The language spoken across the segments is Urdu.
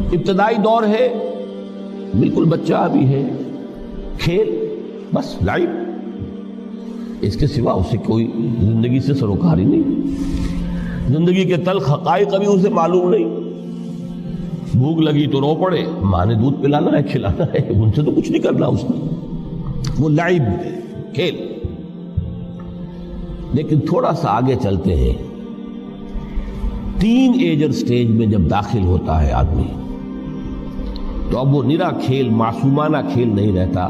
ابتدائی دور ہے، بالکل بچہ بھی ہے، کھیل بس لائف، اس کے سوا اسے کوئی زندگی سے سروکار ہی نہیں، زندگی کے تلخ حقائق ابھی اسے معلوم نہیں۔ بھوک لگی تو رو پڑے، ماں نے دودھ پلانا ہے، کھلانا ہے، ان سے تو کچھ نہیں کرنا اس نے، وہ لعب کھیل۔ لیکن تھوڑا سا آگے چلتے ہیں، ٹین ایجر سٹیج میں جب داخل ہوتا ہے آدمی تو اب وہ نرا کھیل، معصومانہ کھیل نہیں رہتا،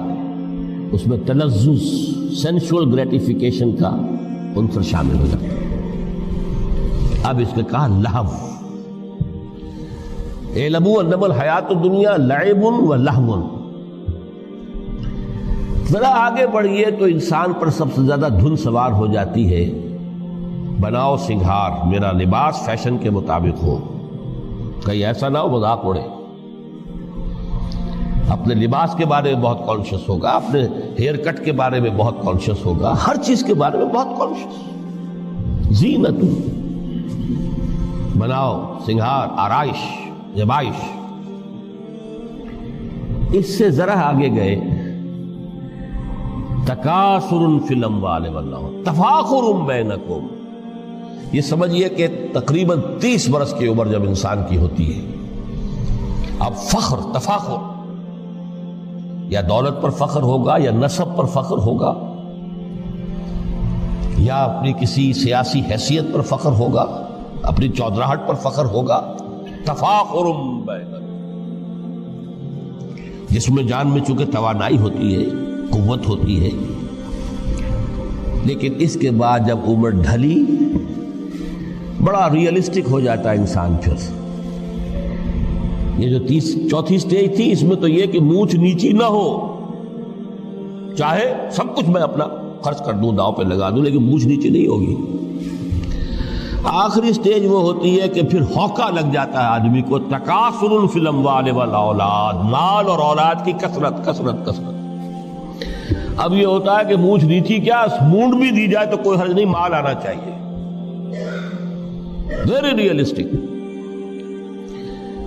اس میں تلذذ، سینشول گریٹیفیکیشن کا عنصر شامل ہو جاتا ہے۔ اب اس نے کہا لہو، اعلموا انما الحیات الدنیا لعب و لہو۔ ذرا آگے بڑھئے تو انسان پر سب سے زیادہ دھن سوار ہو جاتی ہے، بناؤ سنگھار، میرا لباس فیشن کے مطابق ہو، کہیں ایسا نہ ہو مذاق اڑے۔ اپنے لباس کے بارے میں بہت کانشیس ہوگا، اپنے ہیئر کٹ کے بارے میں بہت کانشیس ہوگا، ہر چیز کے بارے میں بہت کانشیس۔ زینت، بناؤ سنگھار، آرائش، زیبائش۔ اس سے ذرا آگے گئے، تکاثر فی الاموال والاولاد، تفاخر بینکم۔ یہ سمجھیے کہ تقریباً 30 برس کی عمر جب انسان کی ہوتی ہے، اب فخر، تفاخر، یا دولت پر فخر ہوگا، یا نسب پر فخر ہوگا، یا اپنی کسی سیاسی حیثیت پر فخر ہوگا، اپنی چودراہٹ پر فخر ہوگا۔ تفاخر بینکم، جس میں جان میں چونکہ توانائی ہوتی ہے، قوت ہوتی ہے، لیکن اس کے بعد جب عمر ڈھلی بڑا ریئلسٹک ہو جاتا ہے انسان۔ پھر یہ جو چوتھی سٹیج تھی، اس میں تو یہ کہ مونچھ نیچی نہ ہو، چاہے سب کچھ میں اپنا خرچ کر دوں، داؤ پہ لگا دوں، لیکن مونچھ نیچی نہیں ہوگی۔ آخری سٹیج وہ ہوتی ہے کہ پھر ہوکا لگ جاتا ہے آدمی کو، تکاثر فی الاموال والاولاد، مال اور اولاد کی کثرت کثرت کثرت۔ اب یہ ہوتا ہے کہ مونچھ نیچی کیا، مونڈ بھی دی جائے تو کوئی حرج نہیں، مال آنا چاہیے، ویری ریئلسٹک۔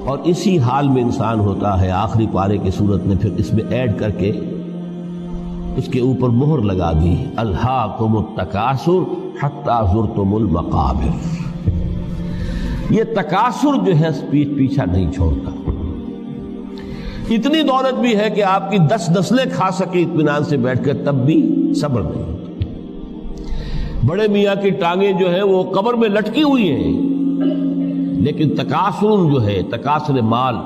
اور اسی حال میں انسان ہوتا ہے، آخری پارے کی صورت نے پھر اس میں ایڈ کر کے اس کے اوپر مہر لگا دی، الہاکم التکاثر حتی زرتم المقابر۔ یہ تکاثر جو ہے پیچھا نہیں چھوڑتا، اتنی دولت بھی ہے کہ آپ کی 10 نسلیں کھا سکے اطمینان سے بیٹھ کر، تب بھی صبر نہیں ہوتا۔ بڑے میاں کی ٹانگیں جو ہیں وہ قبر میں لٹکی ہوئی ہیں، لیکن تکاثر جو ہے، تکاثر مال،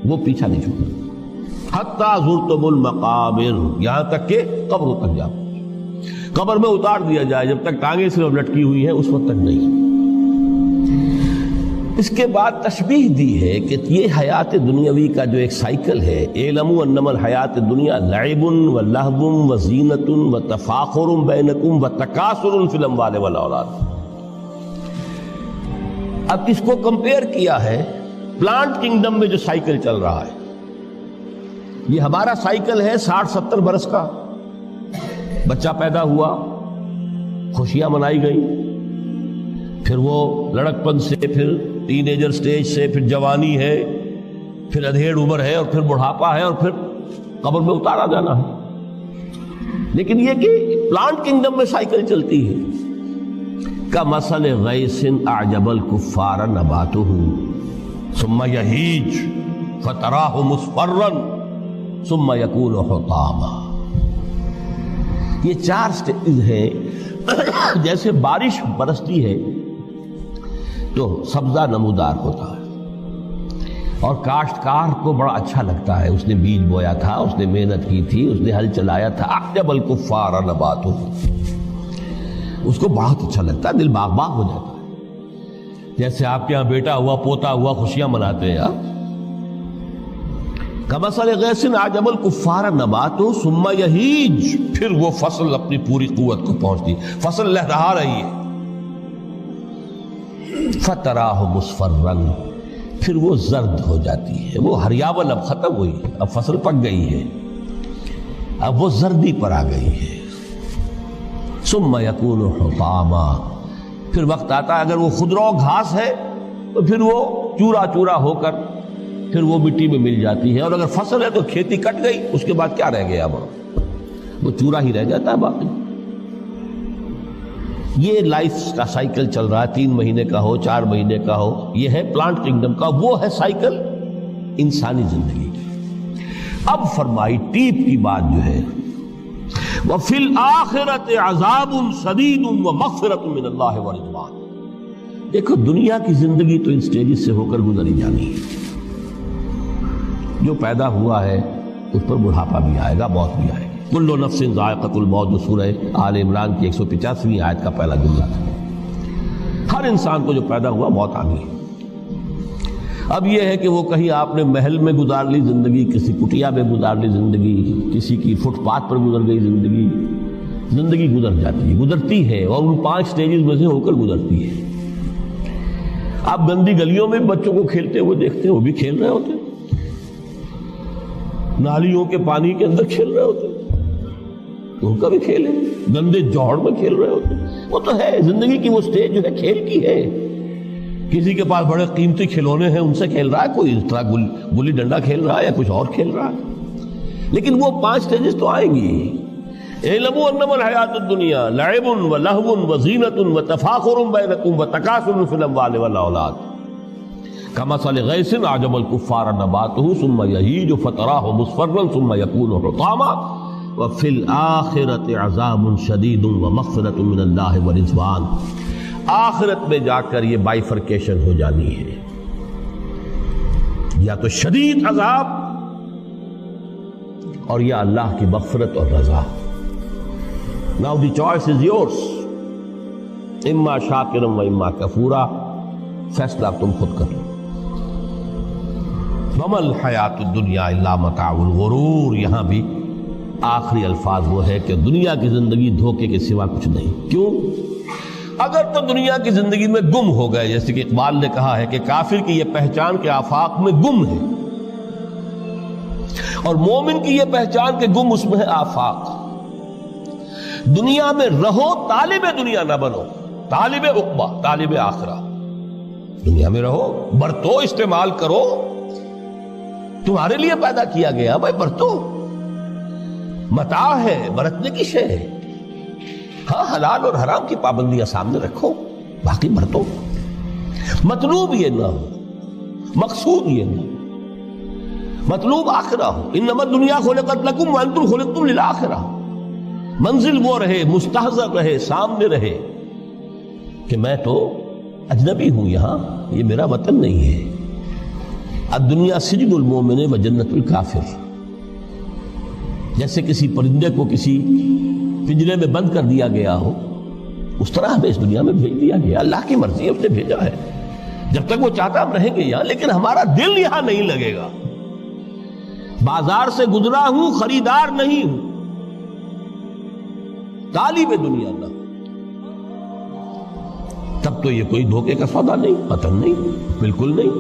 وہ پیچھا نہیں چھوڑتا۔ حتی زرتم المقابر، یہاں تک کہ قبروں تک جاؤ، قبر میں اتار دیا جائے، جب تک ٹانگیں صرف لٹکی ہوئی ہیں اس وقت تک نہیں۔ اس کے بعد تشبیہ دی ہے کہ یہ حیات دنیاوی کا جو ایک سائیکل ہے، اعلموا انما الحیات الدنیا لعب و لہو و زینت و تفاخر بینکم و تکاثر فی الاموال والاولاد۔ اب اس کو کمپیئر کیا ہے پلانٹ کنگڈم میں جو سائیکل چل رہا ہے۔ یہ ہمارا سائیکل ہے 60-70 برس کا، بچہ پیدا ہوا، خوشیاں منائی گئی، پھر وہ لڑکپن سے، پھر ٹین ایجر سٹیج سے، پھر جوانی ہے، پھر ادھیڑ عمر ہے، اور پھر بڑھاپا ہے، اور پھر قبر میں اتارا جانا ہے۔ لیکن یہ کہ پلانٹ کنگڈم میں سائیکل چلتی ہے، کمثل غیث اعجب الکفار نباتہ ثم یہیج فتراہ مصفرا ثم یکون حطاما۔ یہ 4 سٹیج ہیں۔ جیسے بارش برستی ہے تو سبزہ نمودار ہوتا ہے، اور کاشتکار کو بڑا اچھا لگتا ہے، اس نے بیج بویا تھا، اس نے محنت کی تھی، اس نے ہل چلایا تھا، اعجب الکفار نباتہ، اس کو بہت اچھا لگتا ہے، دل باغ باغ ہو جاتا ہے۔ جیسے آپ کے یہاں بیٹا ہوا، پوتا ہوا، خوشیاں مناتے ہیں آپ۔ کمثل غیث اعجب الکفار نباتہ ثم یہیج، پھر وہ فصل اپنی پوری قوت کو پہنچتی، فصل لہرا رہی ہے، فتراہ مصفرا، پھر وہ زرد ہو جاتی ہے، وہ ہریاول اب ختم ہوئی، اب فصل پک گئی ہے، اب وہ زردی پر آ گئی ہے۔ ثم یکون حطاما، پھر وقت آتا ہے، اگر وہ خضرو گھاس ہے تو پھر وہ چورا چورا ہو کر پھر وہ مٹی میں مل جاتی ہے، اور اگر فصل ہے تو کھیتی کٹ گئی، اس کے بعد کیا رہ گیا وہاں؟ وہ چورا ہی رہ جاتا ہے باقی۔ یہ لائف کا سائیکل چل رہا ہے، 3 مہینے کا ہو، 4 مہینے کا ہو، یہ ہے پلانٹ کنگڈم کا، وہ ہے سائیکل انسانی زندگی کی۔ اب فرمائی ٹیپ کی بات جو ہے، وَفِي الْآخِرَةِ عَذَابٌ شَدِيدٌ وَمَغْفِرَةٌ مِّنَ اللَّهِ وَرِضْوَانٌ۔ دیکھو دنیا کی زندگی تو ان سٹیجز سے ہو کر گزری جانی ہے، جو پیدا ہوا ہے اس پر بڑھاپا بھی آئے گا، موت بھی آئے گی۔ کل نفس ذائقۃ الموت، جو سورہ آل عمران کی 185ویں آیت کا پہلا جملہ تھا۔ ہر انسان کو جو پیدا ہوا موت آنی ہے۔ اب یہ ہے کہ وہ کہیں آپ نے محل میں گزار لی زندگی، کسی کٹیا میں گزار لی زندگی، کسی کی فٹ پاتھ پر گزر گئی زندگی، زندگی گزر جاتی ہے، گزرتی ہے، اور ان 5 سٹیجز میں سے ہو کر گزرتی ہے۔ آپ گندی گلیوں میں بچوں کو کھیلتے ہوئے دیکھتے ہیں، وہ بھی کھیل رہے ہوتے ہیں، نالیوں کے پانی کے اندر کھیل رہے ہوتے ہیں، ان کا بھی کھیل ہے، گندے جوہڑ میں کھیل رہے ہوتے ہیں، وہ تو ہے زندگی کی وہ سٹیج جو ہے کھیل کی ہے۔ کسی کے پاس بڑے قیمتی کھلونے ہیں، ان سے کھیل رہا ہے، کوئی اس طرح گلی ڈنڈا کھیل رہا ہے یا کچھ اور کھیل رہا ہے، لیکن وہ 5 سٹیجز تو آئیں گی۔ اعلموا انما الحیات الدنیا لعب ولہو وزینۃ وتفاخر بینکم وتکاثر فی الاموال والاولاد کمثل غیث اعجب الکفار نباتہ ثم یہیج فتراہ مصفرا ثم یکون حطاما وفی الآخرۃ عذاب شدید ومغفرۃ من اللہ ورضوان۔ آخرت میں جا کر یہ بائیفرکیشن ہو جانی ہے، یا تو شدید عذاب اور یا اللہ کی مغفرت اور رضا۔ Now the choice is yours، اما شاکرا و اما کفورا، فیصلہ تم خود کر لو۔ وما الحیات الدنیا الا متاع الغرور، یہاں بھی آخری الفاظ وہ ہے کہ دنیا کی زندگی دھوکے کے سوا کچھ نہیں۔ کیوں؟ اگر تو دنیا کی زندگی میں گم ہو گئے، جیسے کہ اقبال نے کہا ہے کہ کافر کی یہ پہچان کے آفاق میں گم ہے، اور مومن کی یہ پہچان کے گم اس میں ہے آفاق۔ دنیا میں رہو، طالب دنیا نہ بنو، طالب عقبہ، طالب آخرہ۔ دنیا میں رہو، برتو، استعمال کرو، تمہارے لیے پیدا کیا گیا، بھائی برتو، متاع ہے، برتنے کی شے ہے۔ ہاں حلال اور حرام کی پابندیاں سامنے رکھو، باقی برتو۔ مطلوب یہ نہ ہو، مقصود یہ نہ ہو، مطلوب آخرہ ہو۔ انما الدنیا خلقت لکم وانتم خلقتم للآخرہ۔ منزل وہ رہے، مستحضر رہے، سامنے رہے کہ میں تو اجنبی ہوں، یہاں یہ میرا وطن نہیں ہے۔ الدنیا سجن المومن و جنت الکافر۔ جیسے کسی پرندے کو کسی پنجرے میں بند کر دیا گیا ہو، اس طرح ہمیں اس دنیا میں بھیج دیا گیا، اللہ کی مرضی ہے، اس نے بھیجا ہے۔ جب تک وہ چاہتا ہم رہیں گے یہاں، لیکن ہمارا دل یہاں نہیں لگے گا۔ بازار سے گزرا ہوں، خریدار نہیں ہوں، طالب دنیا نہ، تب تو یہ کوئی دھوکے کا سودا نہیں، پتن نہیں، بالکل نہیں۔